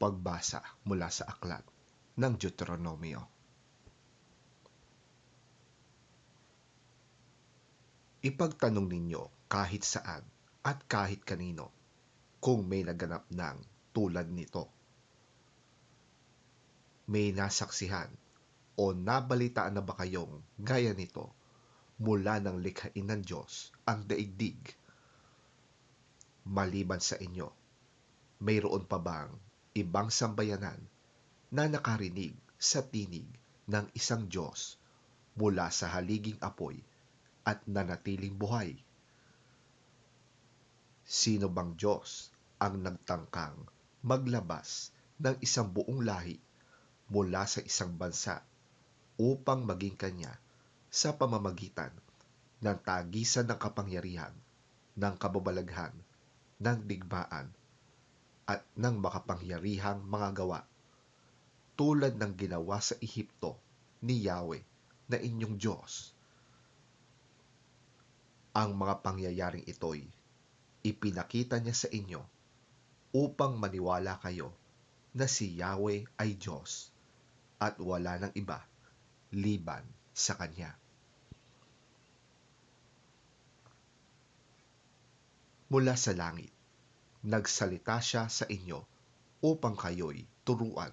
Pagbasa mula sa aklat ng Deuteronomio. Ipagtanong ninyo kahit saan at kahit kanino kung may naganap ng tulad nito. May nasaksihan o nabalitaan na ba kayong gaya nito mula ng likhain ng Diyos ang daigdig? Maliban sa inyo, mayroon pa bang ibang sambayanan na nakarinig sa tinig ng isang Diyos mula sa haliging apoy at nanatiling buhay? Sino bang Diyos ang nagtangkang maglabas ng isang buong lahi mula sa isang bansa upang maging kanya sa pamamagitan ng tagisan ng kapangyarihan, ng kababalaghan, ng digmaan, at ng makapangyarihang mga gawa, tulad ng ginawa sa Ehipto ni Yahweh na inyong Diyos? Ang mga pangyayaring ito'y ipinakita niya sa inyo upang maniwala kayo na si Yahweh ay Diyos at wala ng iba liban sa Kanya. Mula sa langit, nagsalita siya sa inyo upang kayo'y turuan.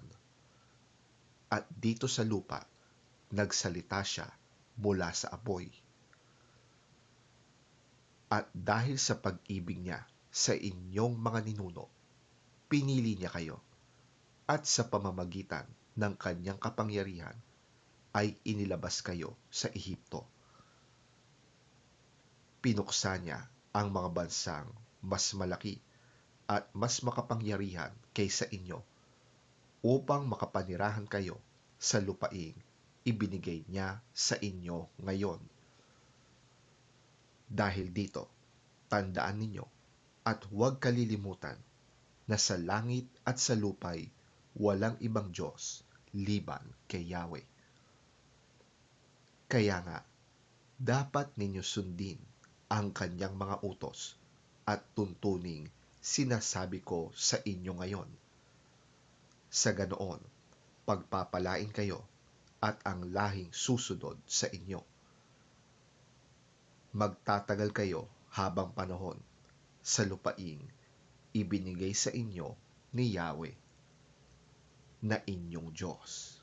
At dito sa lupa, nagsalita siya mula sa apoy. At dahil sa pag-ibig niya sa inyong mga ninuno, pinili niya kayo, at sa pamamagitan ng kanyang kapangyarihan ay inilabas kayo sa Ehipto. Pinuksa niya ang mga bansang mas malaki at mas makapangyarihan kaysa inyo upang makapanirahan kayo sa lupaing ibinigay niya sa inyo ngayon. Dahil dito, tandaan ninyo at huwag kalilimutan na sa langit at sa lupa'y walang ibang Diyos liban kay Yahweh. Kaya nga, dapat ninyo sundin ang kanyang mga utos at tuntuning sinasabi ko sa inyo ngayon. Sa ganoon, pagpapalain kayo at ang lahing susunod sa inyo. Magtatagal kayo habang panahon sa lupaing ibinigay sa inyo ni Yahweh na inyong Diyos.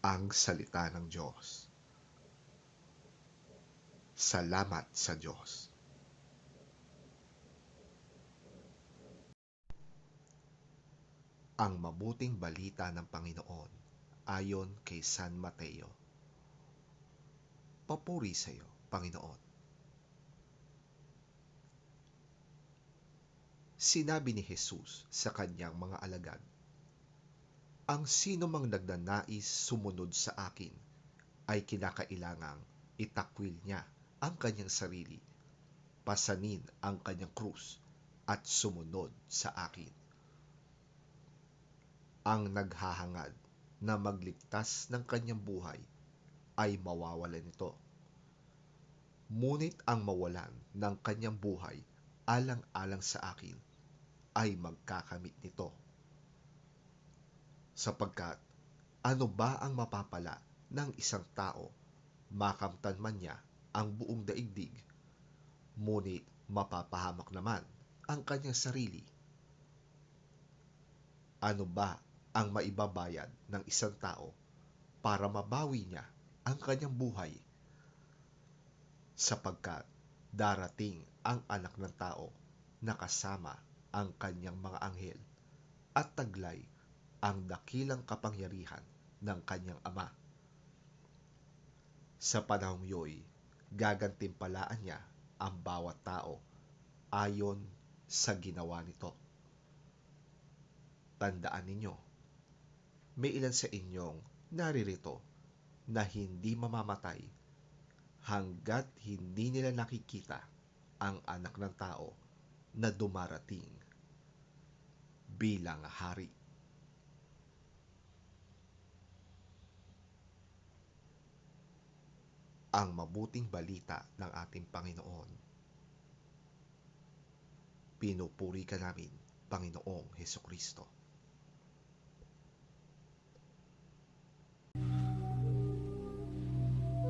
Ang salita ng Diyos. Salamat sa Diyos. Ang mabuting balita ng Panginoon ayon kay San Mateo. Papuri sa iyo, Panginoon. Sinabi ni Jesus sa kanyang mga alagad, ang sino mang nagnanais sumunod sa akin ay kinakailangang itakwil niya ang kanyang sarili, pasanin ang kanyang krus, at sumunod sa akin. Ang naghahangad na magligtas ng kanyang buhay ay mawawalan nito. Ngunit ang mawalan ng kanyang buhay alang-alang sa akin ay magkakamit nito. Sapagkat ano ba ang mapapala ng isang tao makamtan man niya ang buong daigdig, ngunit mapapahamak naman ang kanyang sarili? Ano ba ang maibabayad ng isang tao para mabawi niya ang kanyang buhay? Sapagkat darating ang anak ng tao na kasama ang kanyang mga anghel at taglay ang dakilang kapangyarihan ng kanyang Ama. Sa panahong iyo'y gagantimpalaan niya ang bawat tao ayon sa ginawa nito. Tandaan ninyo, may ilan sa inyong naririto na hindi mamamatay hanggat hindi nila nakikita ang anak ng tao na dumarating bilang hari. Ang mabuting balita ng ating Panginoon. Pinupuri ka namin, Panginoong Hesukristo.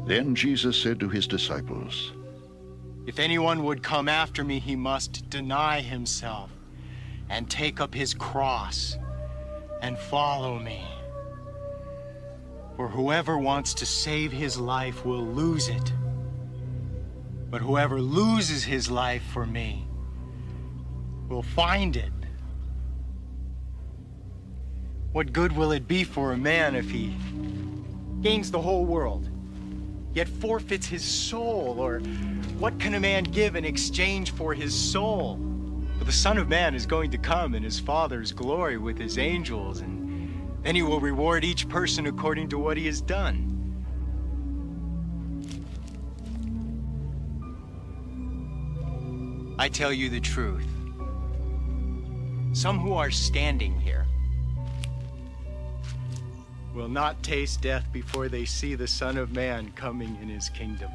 Then Jesus said to his disciples, If anyone would come after me, he must deny himself and take up his cross and follow me. For whoever wants to save his life will lose it. But whoever loses his life for me will find it. What good will it be for a man if he gains the whole world, yet forfeits his soul? Or what can a man give in exchange for his soul? For the Son of Man is going to come in his Father's glory with his angels, and then he will reward each person according to what he has done. I tell you the truth. Some who are standing here will not taste death before they see the Son of Man coming in his kingdom.